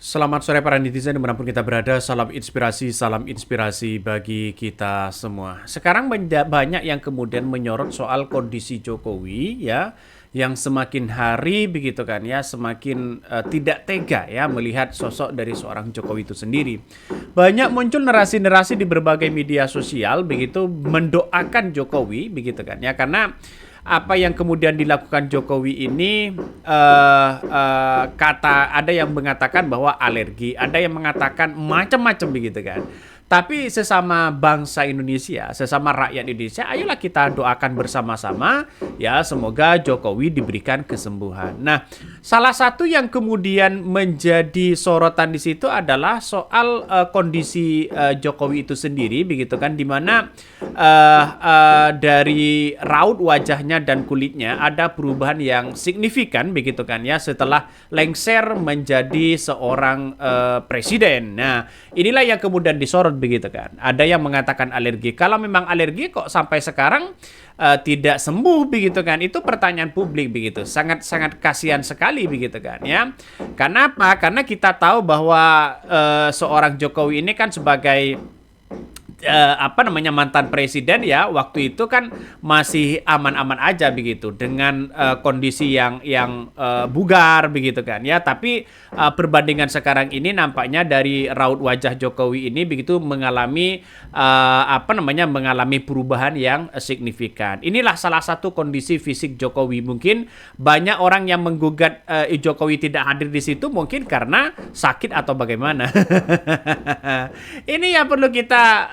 Selamat sore para netizen dimanapun kita berada, salam inspirasi bagi kita semua. Sekarang banyak yang kemudian menyorot soal kondisi Jokowi ya, yang semakin hari begitu kan ya, semakin tidak tega ya melihat sosok dari seorang Jokowi itu sendiri. Banyak muncul narasi-narasi di berbagai media sosial begitu mendoakan Jokowi begitu kan ya, karena apa yang kemudian dilakukan Jokowi ini kata ada yang mengatakan bahwa alergi, ada yang mengatakan macam-macam begitu kan. Tapi sesama bangsa Indonesia, sesama rakyat Indonesia, ayolah kita doakan bersama-sama ya, semoga Jokowi diberikan kesembuhan. Nah, salah satu yang kemudian menjadi sorotan di situ adalah soal kondisi Jokowi itu sendiri begitu kan, di mana dari raut wajahnya dan kulitnya ada perubahan yang signifikan begitu kan ya, setelah lengser menjadi seorang presiden. Nah, inilah yang kemudian disorot begitu kan. Ada yang mengatakan alergi. Kalau memang alergi kok sampai sekarang tidak sembuh begitu kan? Itu pertanyaan publik begitu. Sangat-sangat kasihan sekali begitu kan ya. Karena apa? Karena kita tahu bahwa seorang Jokowi ini kan sebagai mantan presiden ya, waktu itu kan masih aman-aman aja begitu dengan kondisi yang bugar begitu kan ya. Tapi perbandingan sekarang ini nampaknya dari raut wajah Jokowi ini begitu mengalami mengalami perubahan yang signifikan. Inilah salah satu kondisi fisik Jokowi. Mungkin banyak orang yang menggugat Jokowi tidak hadir di situ mungkin karena sakit atau bagaimana. Ini yang perlu kita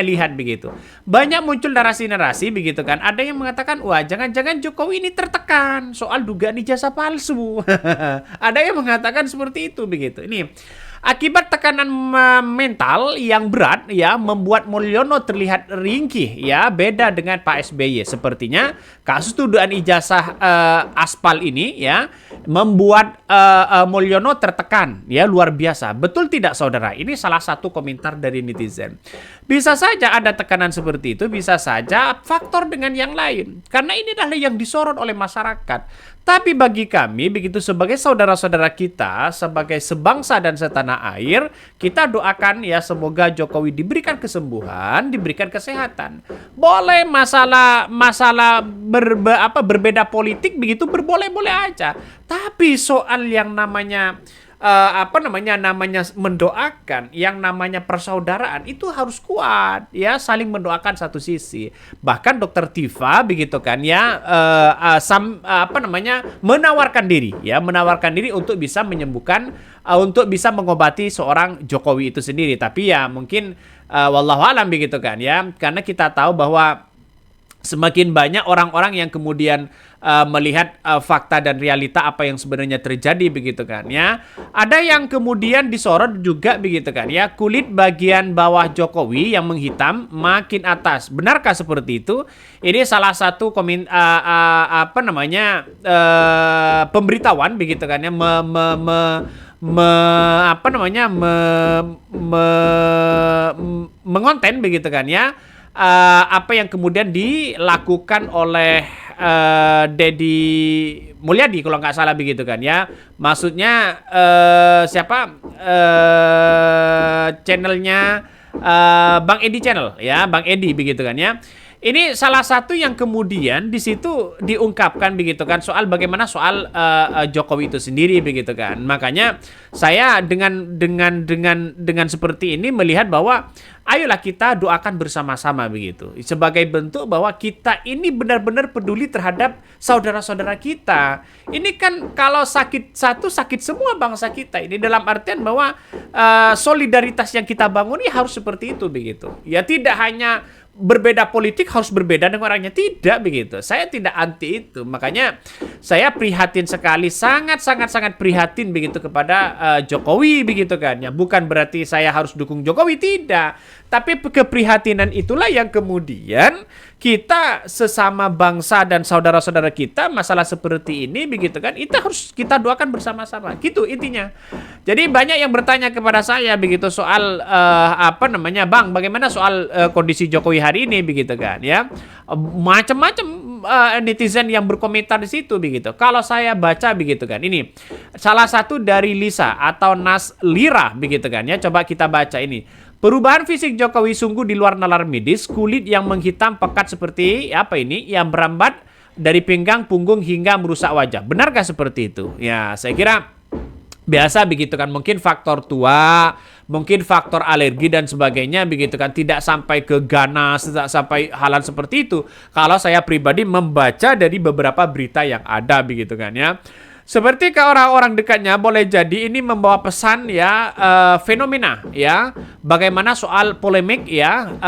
lihat begitu. Banyak muncul narasi-narasi begitu kan. Ada yang mengatakan, wah jangan-jangan Jokowi ini tertekan soal dugaan ijazah palsu. Ada yang mengatakan seperti itu begitu. Ini akibat tekanan mental yang berat ya, membuat Mulyono terlihat ringkih ya, beda dengan Pak SBY. Sepertinya kasus tuduhan ijazah aspal ini ya membuat Mulyono tertekan ya, luar biasa. Betul tidak saudara? Ini salah satu komentar dari netizen. Bisa saja ada tekanan seperti itu, bisa saja faktor dengan yang lain. Karena ini adalah yang disorot oleh masyarakat. Tapi bagi kami, begitu sebagai saudara-saudara kita, sebagai sebangsa dan setanah air, kita doakan ya semoga Jokowi diberikan kesembuhan, diberikan kesehatan. Boleh masalah berbeda politik begitu berboleh-boleh aja. Tapi soal yang namanya mendoakan, yang namanya persaudaraan itu harus kuat ya, saling mendoakan satu sisi. Bahkan Dokter Tifa begitu kan ya menawarkan diri untuk bisa menyembuhkan, untuk bisa mengobati seorang Jokowi itu sendiri. Tapi ya mungkin wallahu alam begitu kan ya, karena kita tahu bahwa semakin banyak orang-orang yang kemudian melihat fakta dan realita apa yang sebenarnya terjadi begitu kan ya. Ada yang kemudian disorot juga begitu kan ya, kulit bagian bawah Jokowi yang menghitam makin atas. Benarkah seperti itu? Ini salah satu pemberitahuan begitu kan ya, mengonten begitu kan ya, apa yang kemudian dilakukan oleh Deddy Mulyadi kalau nggak salah begitu kan ya. Maksudnya channelnya Bang Edi Channel ya, Bang Edi begitu kan ya. Ini salah satu yang kemudian di situ diungkapkan begitu kan, soal bagaimana soal Jokowi itu sendiri begitu kan. Makanya saya dengan seperti ini melihat bahwa ayolah kita doakan bersama-sama begitu, sebagai bentuk bahwa kita ini benar-benar peduli terhadap saudara-saudara kita. Ini kan kalau sakit satu, sakit semua bangsa kita. Ini dalam artian bahwa solidaritas yang kita bangun ini harus seperti itu begitu. Ya tidak hanya berbeda politik harus berbeda dengan orangnya, tidak begitu. Saya tidak anti itu. Makanya saya prihatin sekali, sangat prihatin begitu kepada Jokowi begitu kan ya. Bukan berarti saya harus dukung Jokowi, tidak. Tapi keprihatinan itulah yang kemudian kita sesama bangsa dan saudara-saudara kita masalah seperti ini begitu kan, itu harus kita doakan bersama-sama. Gitu intinya. Jadi banyak yang bertanya kepada saya begitu soal Bang, bagaimana soal kondisi Jokowi hari ini begitu kan ya. Macam-macam netizen yang berkomentar di situ begitu. Kalau saya baca begitu kan, ini salah satu dari Lisa atau Nas Lira begitu kan ya. Coba kita baca ini. Perubahan fisik Jokowi sungguh di luar nalar medis, kulit yang menghitam pekat seperti apa ini, yang merambat dari pinggang, punggung hingga merusak wajah. Benarkah seperti itu? Ya, saya kira biasa begitu kan, mungkin faktor tua, mungkin faktor alergi dan sebagainya begitu kan, tidak sampai ke ganas, tidak sampai hal seperti itu. Kalau saya pribadi membaca dari beberapa berita yang ada begitu kan ya. Seperti ke orang-orang dekatnya boleh jadi ini membawa pesan ya, fenomena ya, bagaimana soal polemik ya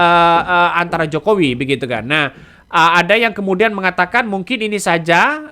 antara Jokowi begitu kan. Nah, ada yang kemudian mengatakan mungkin ini saja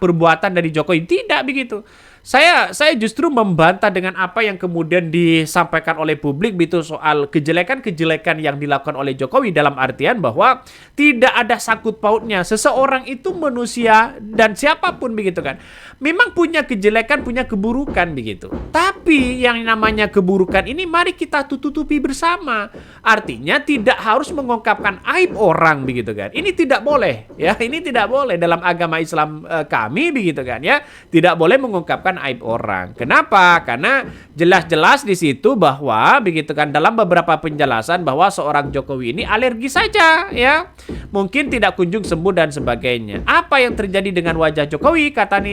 perbuatan dari Jokowi. Tidak begitu. Saya justru membantah dengan apa yang kemudian disampaikan oleh publik begitu soal kejelekan-kejelekan yang dilakukan oleh Jokowi, dalam artian bahwa tidak ada sangkut pautnya. Seseorang itu manusia dan siapapun begitu kan, memang punya kejelekan, punya keburukan begitu. Tapi yang namanya keburukan ini mari kita tutupi bersama. Artinya tidak harus mengungkapkan aib orang begitu kan. Ini tidak boleh ya, ini tidak boleh dalam agama Islam kami begitu kan ya. Tidak boleh mengungkapkan aib orang. Kenapa? Karena jelas-jelas di situ bahwa begitu kan, dalam beberapa penjelasan bahwa seorang Jokowi ini alergi saja ya. Mungkin tidak kunjung sembuh dan sebagainya. Apa yang terjadi dengan wajah Jokowi kata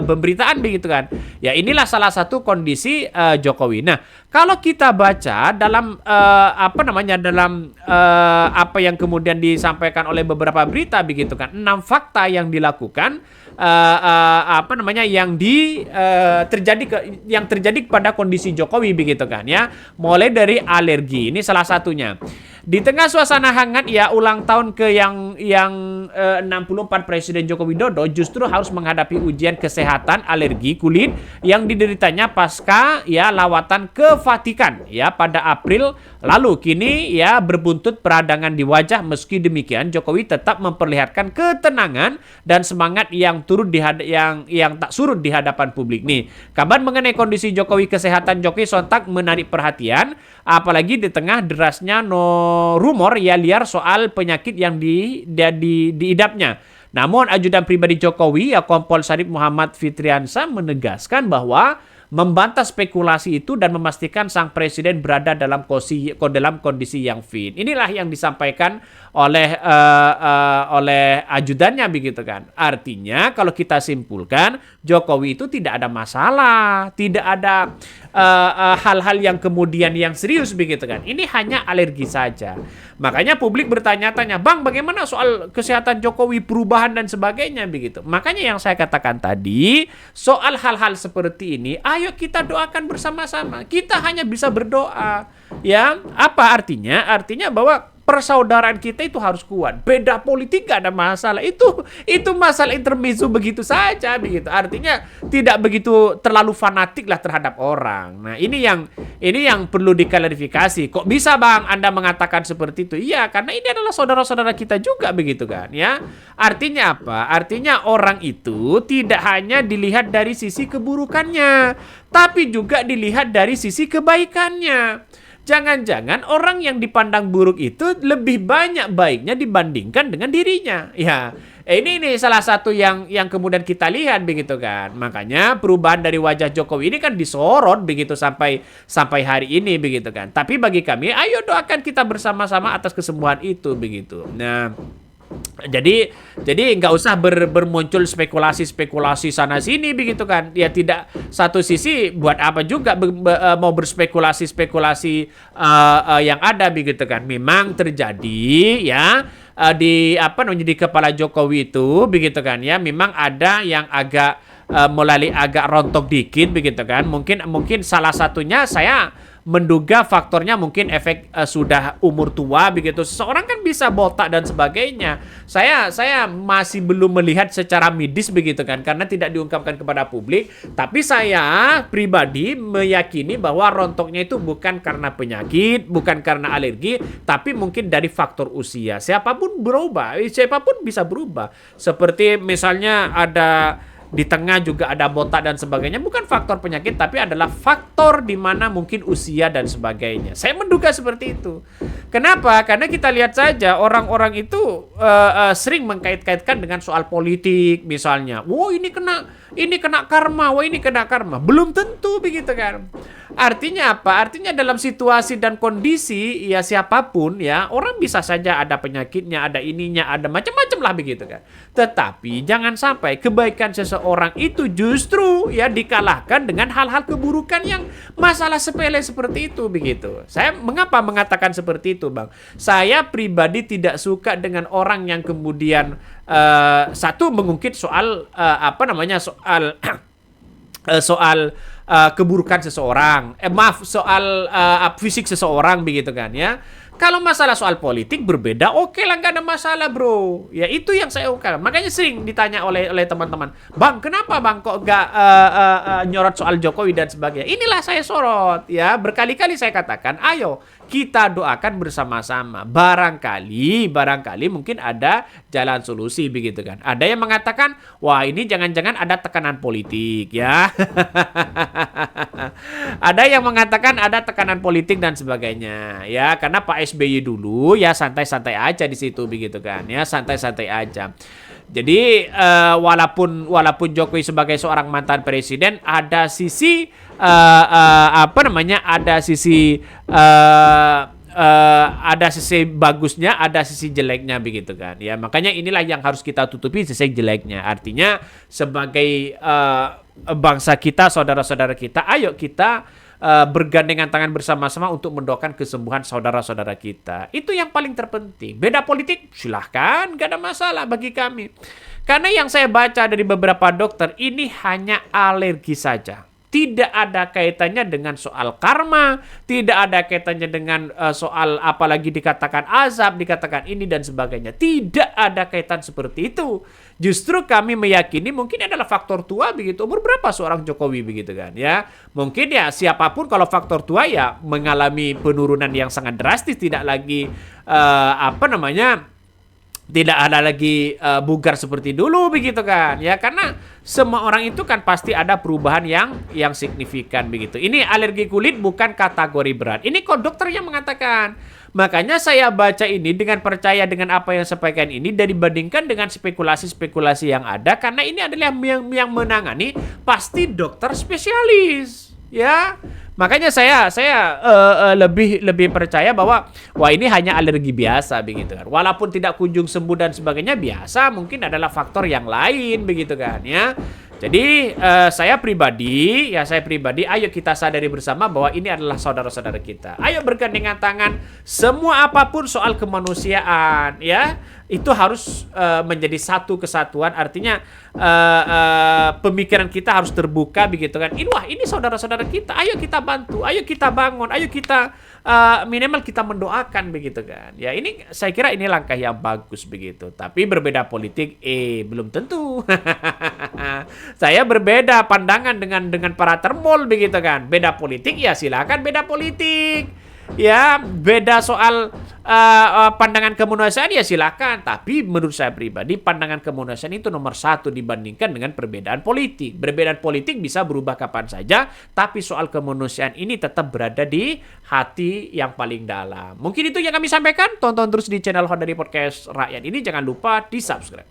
pemberitaan begitu kan. Ya inilah salah satu kondisi Jokowi. Nah, kalau kita baca dalam apa yang kemudian disampaikan oleh beberapa berita begitu kan, 6 fakta yang dilakukan yang terjadi kepada kondisi Jokowi begitu kan ya. Mulai dari alergi, ini salah satunya. Di tengah suasana hangat ya ulang tahun ke yang 64 Presiden Joko Widodo justru harus menghadapi ujian kesehatan alergi kulit yang dideritanya pasca ya lawatan ke Vatikan ya pada April lalu. Kini ya berbuntut peradangan di wajah. Meski demikian Jokowi tetap memperlihatkan ketenangan dan semangat yang tak surut di hadapan publik nih. Kabar mengenai kondisi Jokowi, kesehatan Jokowi sontak menarik perhatian, apalagi di tengah derasnya rumor ya liar soal penyakit yang diidapnya. Namun ajudan pribadi Jokowi ya Kompol Sarip Muhammad Fitriansa menegaskan bahwa membantah spekulasi itu dan memastikan sang presiden berada dalam kondisi yang fit. Inilah yang disampaikan oleh ajudannya begitu kan. Artinya kalau kita simpulkan, Jokowi itu tidak ada masalah, tidak ada hal-hal yang kemudian yang serius begitu kan. Ini hanya alergi saja. Makanya publik bertanya-tanya, "Bang, bagaimana soal kesehatan Jokowi, perubahan dan sebagainya?" begitu. Makanya yang saya katakan tadi, soal hal-hal seperti ini, ayo kita doakan bersama-sama. Kita hanya bisa berdoa. Ya, apa artinya? Artinya bahwa persaudaraan kita itu harus kuat. Beda politik gak ada masalah. Itu masalah intermezzo begitu saja begitu. Artinya tidak begitu terlalu fanatik lah terhadap orang. Nah, ini yang perlu diklarifikasi. Kok bisa Bang Anda mengatakan seperti itu? Iya, karena ini adalah saudara-saudara kita juga begitu kan, ya. Artinya apa? Artinya orang itu tidak hanya dilihat dari sisi keburukannya, tapi juga dilihat dari sisi kebaikannya. Jangan-jangan orang yang dipandang buruk itu lebih banyak baiknya dibandingkan dengan dirinya. Ya, ini salah satu yang kemudian kita lihat begitu kan. Makanya perubahan dari wajah Jokowi ini kan disorot begitu sampai hari ini begitu kan. Tapi bagi kami, ayo doakan kita bersama-sama atas kesembuhan itu begitu. Nah, jadi nggak usah bermuncul spekulasi sana sini begitu kan. Ya tidak, satu sisi buat apa juga mau berspekulasi yang ada begitu kan. Memang terjadi ya di kepala Jokowi itu begitu kan ya. Memang ada yang agak agak rontok dikit begitu kan. Mungkin salah satunya saya menduga faktornya mungkin efek sudah umur tua begitu. Seseorang kan bisa botak dan sebagainya. Saya masih belum melihat secara medis begitu kan, karena tidak diungkapkan kepada publik. Tapi saya pribadi meyakini bahwa rontoknya itu bukan karena penyakit, bukan karena alergi, tapi mungkin dari faktor usia. Siapapun berubah, siapapun bisa berubah. Seperti misalnya ada di tengah juga ada botak dan sebagainya, bukan faktor penyakit tapi adalah faktor di mana mungkin usia dan sebagainya. Saya menduga seperti itu. Kenapa? Karena kita lihat saja orang-orang itu sering mengkait-kaitkan dengan soal politik misalnya. Wah, ini kena karma, wah ini kena karma. Belum tentu begitu kan. Artinya apa? Artinya dalam situasi dan kondisi ya siapapun ya, orang bisa saja ada penyakitnya, ada ininya, ada macam-macam lah begitu kan. Tetapi jangan sampai kebaikan seseorang itu justru ya dikalahkan dengan hal-hal keburukan yang masalah sepele seperti itu begitu. Saya mengapa mengatakan seperti itu, Bang? Saya pribadi tidak suka dengan orang yang kemudian satu mengungkit soal soal keburukan seseorang, soal fisik seseorang begitu kan ya. Kalau masalah soal politik berbeda, oke lah, nggak ada masalah bro. Ya itu yang saya ungkap. Makanya sering ditanya oleh teman-teman, Bang, kenapa Bang kok nggak nyorot soal Jokowi dan sebagainya? Inilah saya sorot ya. Berkali-kali saya katakan, ayo kita doakan bersama-sama. Barangkali mungkin ada jalan solusi begitu kan. Ada yang mengatakan, wah ini jangan-jangan ada tekanan politik ya. Ada yang mengatakan ada tekanan politik dan sebagainya ya, karena Pak SBY dulu ya santai-santai aja di situ begitu kan ya, santai-santai aja. Jadi walaupun Jokowi sebagai seorang mantan presiden ada sisi ada sisi bagusnya, ada sisi jeleknya begitu kan ya. Makanya inilah yang harus kita tutupi, sisi jeleknya. Artinya sebagai bangsa kita, saudara-saudara kita, ayo kita bergandengan tangan bersama-sama untuk mendoakan kesembuhan saudara-saudara kita. Itu yang paling terpenting. Beda politik silahkan, gak ada masalah bagi kami. Karena yang saya baca dari beberapa dokter, ini hanya alergi saja. Tidak ada kaitannya dengan soal karma, tidak ada kaitannya dengan soal apalagi dikatakan azab, dikatakan ini dan sebagainya. Tidak ada kaitan seperti itu. Justru kami meyakini mungkin adalah faktor tua begitu. Umur berapa seorang Jokowi begitu kan ya? Mungkin ya siapapun kalau faktor tua ya mengalami penurunan yang sangat drastis, tidak lagi tidak ada lagi bugar seperti dulu begitu kan ya, karena semua orang itu kan pasti ada perubahan yang signifikan begitu. Ini alergi kulit bukan kategori berat, ini kok dokter yang mengatakan. Makanya saya baca ini dengan percaya dengan apa yang saya sampaikan ini dibandingkan dengan spekulasi-spekulasi yang ada, karena ini adalah yang menangani pasti dokter spesialis ya. Makanya saya lebih percaya bahwa wah ini hanya alergi biasa begitu kan. Walaupun tidak kunjung sembuh dan sebagainya, biasa mungkin adalah faktor yang lain begitu kan ya. Jadi saya pribadi ayo kita sadari bersama bahwa ini adalah saudara-saudara kita. Ayo bergandengan tangan, semua apapun soal kemanusiaan ya, itu harus menjadi satu kesatuan. Artinya pemikiran kita harus terbuka begitu kan. Ini saudara-saudara kita, ayo kita bantu, ayo kita bangun, ayo kita minimal kita mendoakan begitu kan. Ya ini saya kira ini langkah yang bagus begitu. Tapi berbeda politik belum tentu. Saya berbeda pandangan dengan para termol begitu kan. Beda politik ya silakan beda politik. Ya, beda soal pandangan kemanusiaan ya silakan. Tapi menurut saya pribadi pandangan kemanusiaan itu nomor satu dibandingkan dengan perbedaan politik. Perbedaan politik bisa berubah kapan saja, tapi soal kemanusiaan ini tetap berada di hati yang paling dalam. Mungkin itu yang kami sampaikan. Tonton terus di channel Hondari Podcast Rakyat ini. Jangan lupa di subscribe.